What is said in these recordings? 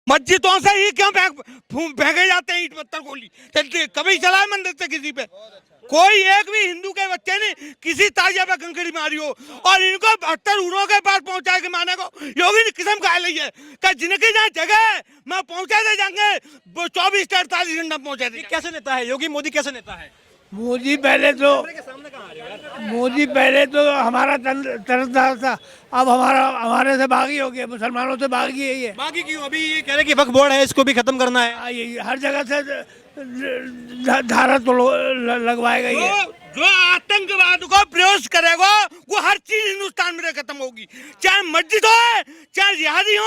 मस्जिदों से ही क्यों फेंके जाते हैं ईंट पत्थर गोली? कभी चला है मंदिर से किसी पे? कोई एक भी हिंदू के बच्चे ने किसी ताजिया पे कंकड़ी मारी हो? और इनको 72 उड़ों के पास पहुंचा के माने को योगी ने किस्म खा ली है कि जिनकी जहाँ जगह है मैं पहुंचा दे जाएंगे 24 से 48 घंटा पहुंचा दे। कैसे नेता है योगी मोदी, कैसे नेता है? मोदी पहले तो हमारा तरफदार था, अब हमारे से बागी हो गया, मुसलमानों से बागी है ये। बाकी क्यों? अभी ये कह रहे कि वक्फ बोर्ड है, इसको भी खत्म करना है। ये हर जगह से धारा तो लगवाएगा ये। जो आतंकवाद को प्रयोग करेगा वो हर चीज हिंदुस्तान में खत्म होगी, चाहे मस्जिद हो, चाहे जिहादी हो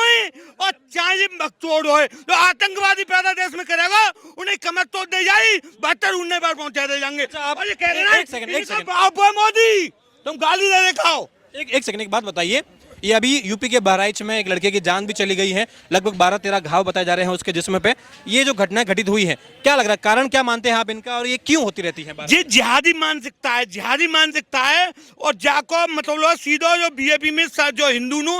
और चाहे मकतूड़ हो। जो आतंकवादी पैदा देश में करेगा उन्हें कमर तोड़ दे जाए, 72 उड़ने पर पहुंचा दे जाएंगे। आप ये कह रहे हैं एक सेकंड मोदी तुम गाली दे दिखाओ। एक सेकंड, एक बात बताइए, ये अभी यूपी के बहराइच में एक लड़के की जान भी चली गई है, लगभग 12-13 घाव बताए जा रहे हैं उसके जिस्म पे। ये जो घटना घटित हुई है, क्या लग रहा है कारण क्या मानते हैं आप इनका, और ये क्यों होती रहती है? जी जिहादी मानसिकता है और जाको मतलब सीधो जो बीजेपी में जो हिंदू नु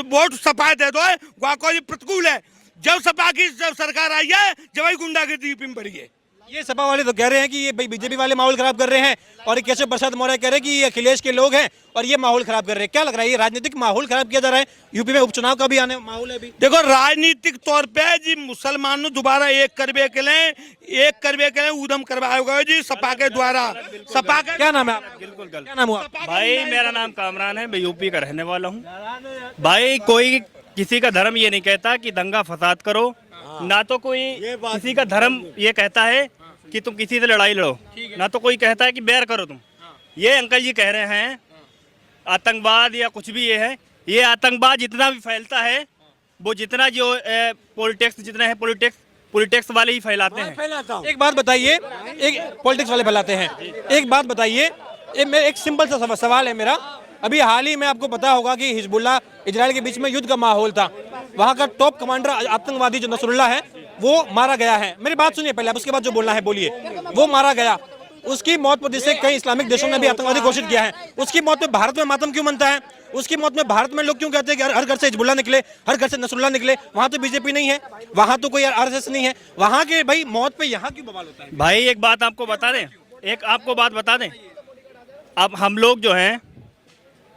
वोट सपा दे दो वाको ये प्रतिकूल है। जब सपा की जब सरकार आई है जब ही गुंडागर्दी यूपी में बढ़ी है। ये सपा वाले तो कह रहे हैं कि ये बीजेपी वाले माहौल खराब कर रहे हैं, और ये केशव प्रसाद मौर्य कह रहे हैं कि ये अखिलेश के लोग हैं और ये माहौल खराब कर रहे हैं। क्या लग रहा है, ये राजनीतिक माहौल खराब किया जा रहा है? यूपी में उपचुनाव का भी आने माहौल है अभी। देखो राजनीतिक तौर पे जी मुसलमान दोबारा एक करवे के लिए उदम करवाया जी सपा के द्वारा। सपा के क्या नाम है आपका? बिल्कुल क्या नाम हुआ? भाई मेरा नाम कामरान है, मैं यूपी का रहने वाला हूँ। भाई कोई किसी का धर्म ये नहीं कहता कि दंगा फसाद करो, ना तो कोई किसी का धर्म ये कहता है कि तुम किसी से लड़ाई लड़ो, ना तो कोई कहता है कि बैर करो तुम। ये अंकल जी कह रहे हैं आतंकवाद या कुछ भी ये है, ये आतंकवाद जितना भी फैलता है वो जितना जो पॉलिटिक्स जितना है पॉलिटिक्स वाले ही फैलाते हैं। एक बात बताइए, एक पॉलिटिक्स वाले फैलाते हैं, एक बात बताइए, एक सिंपल सा सवाल है मेरा। अभी हाल ही में आपको पता होगा कि हिजबुल्लाह इजराइल के बीच में युद्ध का माहौल था, वहां का टॉप कमांडर आतंकवादी जो नसरुल्लाह है वो मारा गया है। मेरी बात सुनिए पहले, आप उसके बाद जो बोलना है बोलिए। वो मारा गया, उसकी मौत पर जिसे कई इस्लामिक देशों ने भी आतंकवादी घोषित किया है, उसकी मौत पे भारत में मातम क्यों मनता है? उसकी मौत में भारत में लोग क्यों कहते हैं कि हर घर से हिजबुल्लाह निकले, हर घर से नसरुल्लाह निकले? वहां तो बीजेपी नहीं है, वहां तो कोई आरएसएस नहीं है, वहां के भाई मौत पे यहाँ क्यों बवाल होता है? भाई एक बात आपको बता दें, अब हम लोग जो हैं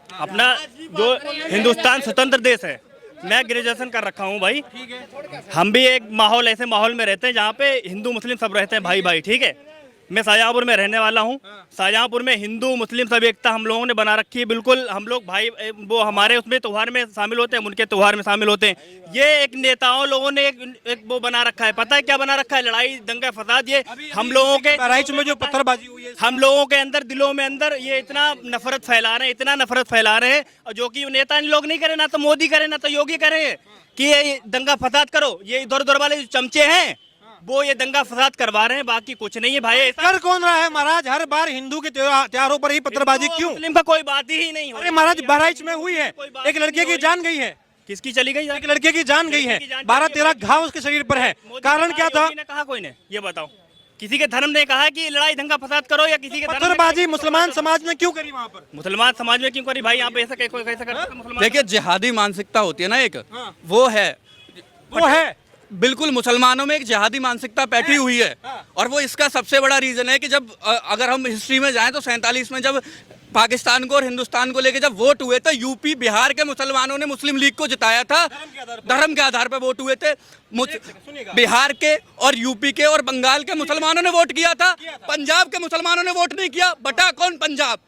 अपना जो हिंदुस्तान स्वतंत्र देश है, मैं ग्रेजुएशन कर रखा हूँ भाई, हम भी एक ऐसे माहौल में रहते हैं जहाँ पे हिंदू मुस्लिम सब रहते हैं भाई, ठीक है। मैं शाहजहाँपुर में रहने वाला हूँ, शाहजहाँपुर में हिंदू मुस्लिम सब एकता हम लोगों ने बना रखी है, बिल्कुल हम लोग भाई, वो हमारे उसमें त्यौहार में शामिल होते हैं, उनके त्यौहार में शामिल होते हैं। ये एक नेताओं लोगों ने एक वो बना रखा है, पता है क्या बना रखा है? लड़ाई दंगा फसाद। ये हम लोगों के बहराइच में जो पत्थरबाजी हुई है, हम लोगों के अंदर दिलों में अंदर ये इतना नफरत फैला रहे हैं, और जो कि नेता लोग नहीं करे, ना तो मोदी करे ना तो योगी करे, कि ये दंगा फसाद करो। ये इधर उधर वाले जो चमचे हैं वो ये दंगा फसाद करवा रहे हैं, बाकी कुछ नहीं है भाई। कर कौन रहा है महाराज? हर बार हिंदू के त्योहारों पर ही पत्थरबाजी क्यों? मुस्लिम का कोई बात ही नहीं हो। अरे महाराज बहराइच में हुई है, एक लड़के की जान गई है। किसकी चली गई? एक लड़के की जान गई है, 12-13 घाव उसके शरीर पर है। कारण क्या था? कहा कोई ने? ये बताओ, किसी के धर्म ने कहा कि लड़ाई दंगा फसाद करो, या किसी के पत्थरबाजी मुसलमान समाज ने क्यों करी वहाँ पर? मुसलमान समाज में क्यों करी भाई? यहाँ पे ऐसा कैसे कर? देखिए जिहादी मानसिकता होती है ना एक, वो है बिल्कुल मुसलमानों में एक जिहादी मानसिकता बैठी हुई है। और वो इसका सबसे बड़ा रीजन है कि जब अगर हम हिस्ट्री में जाएं तो 47 में जब पाकिस्तान को और हिंदुस्तान को लेकर जब वोट हुए थे, यूपी बिहार के मुसलमानों ने मुस्लिम लीग को जिताया था, धर्म के आधार पर वोट हुए थे। बिहार के और यूपी के और बंगाल के मुसलमानों ने वोट किया था, पंजाब के मुसलमानों ने वोट नहीं किया। बटा कौन पंजाब?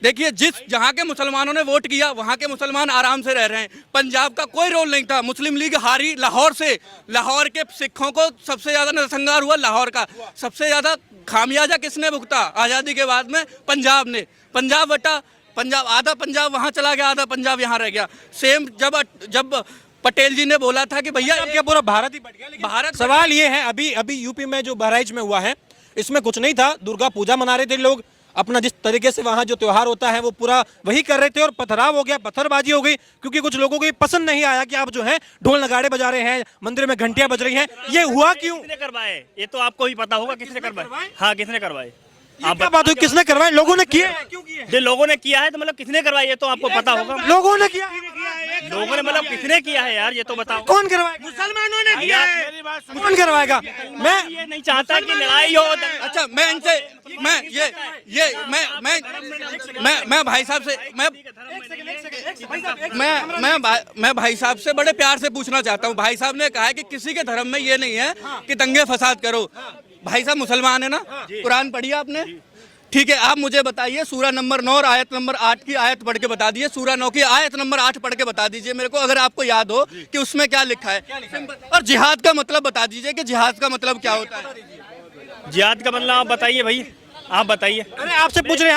देखिए जहां के मुसलमानों ने वोट किया वहां के मुसलमान आराम से रह रहे हैं। पंजाब का कोई रोल नहीं था। मुस्लिम लीग हारी लाहौर से, लाहौर के सिखों को सबसे ज्यादा नरसंहार हुआ लाहौर का। सबसे ज्यादा खामियाजा किसने भुगता आजादी के बाद में? पंजाब ने। पंजाब बटा, पंजाब आधा पंजाब वहां चला गया, आधा पंजाब यहाँ रह गया। सेम जब पटेल जी ने बोला था कि भैया क्या पूरा भारत ही बढ़ गया? भारत। सवाल ये है, अभी यूपी में जो बहराइच में हुआ है इसमें कुछ नहीं था, दुर्गा पूजा मना रहे थे लोग, अपना जिस तरीके से वहां जो त्योहार होता है वो पूरा वही कर रहे थे, और पथराव हो गया, पत्थरबाजी हो गई, क्योंकि कुछ लोगों को ये पसंद नहीं आया कि आप जो है ढोल नगाड़े बजा रहे हैं, मंदिर में घंटियां बज रही हैं। ये हुआ क्यों? किसने करवाए? ये तो आपको ही पता होगा किसने करवाए। हाँ, किसने करवाए? आप क्या बात हुई, किसने करवाए? लोगों ने किया है। क्यों किया? जो लोगों ने किया है तो मतलब किसने करवाई, ये तो आपको पता होगा। लोगों ने किया, लोगों ने मतलब किसने किया है यार, ये तो बताओ। कौन करवाए? मुसलमानों किया है। कौन करवाएगा? मैं ये नहीं चाहता कि लड़ाई हो। अच्छा मैं इनसे मैं भाई साहब से मैं भाई साहब से बड़े प्यार से पूछना चाहता हूँ। भाई साहब ने कहा है कि किसी के धर्म में ये नहीं है कि दंगे फसाद करो। भाई साहब मुसलमान है ना, कुरान पढ़ी आपने? ठीक है, आप मुझे बताइए सूरा नंबर 9 और आयत नंबर 8 की आयत पढ़ के बता दीजिए। सूरा 9 की आयत नंबर 8 पढ़ के बता दीजिए मेरे को, अगर आपको याद हो कि उसमें क्या लिखा है। और जिहाद का मतलब बता दीजिए कि जिहाद का मतलब क्या होता है। जिहाद का मतलब आप बताइए भाई, आप बताइए। अरे आपसे पूछ रहे हैं।